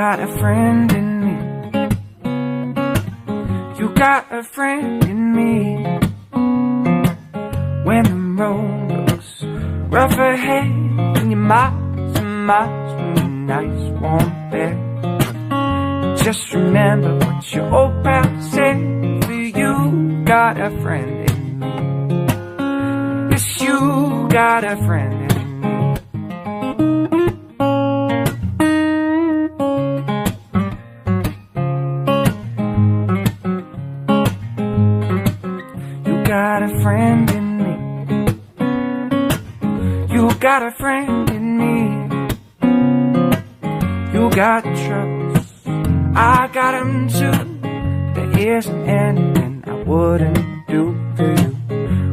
got a friend in me. You got a friend in me. When the road looks rough ahead and you're miles and miles from your nice warm bed, just remember what your old pal said. For you got a friend in me. Yes, you got a friend in me. Got a friend in me. You got a friend in me. You got troubles, I got them too. There isn't anything I wouldn't do for you.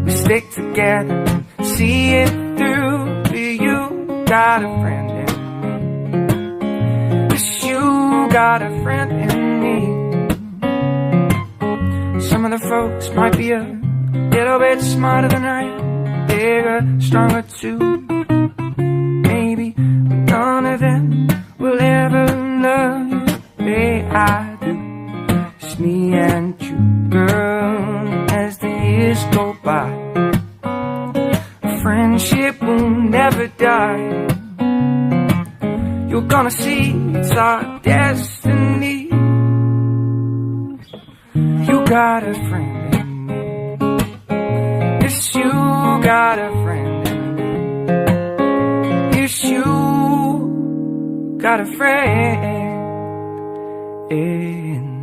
We stick together, see it through. You got a friend in me. Yes, you got a friend in me. Some of the folks might be a little bit smarter than I am, bigger, stronger too. Maybe, but none of them will ever love you the way I do. It's me and you, girl, as the years go by. A friendship will never die. You're gonna see it's our destiny. You got a friend. You got a friend in me. Yes, you got a friend in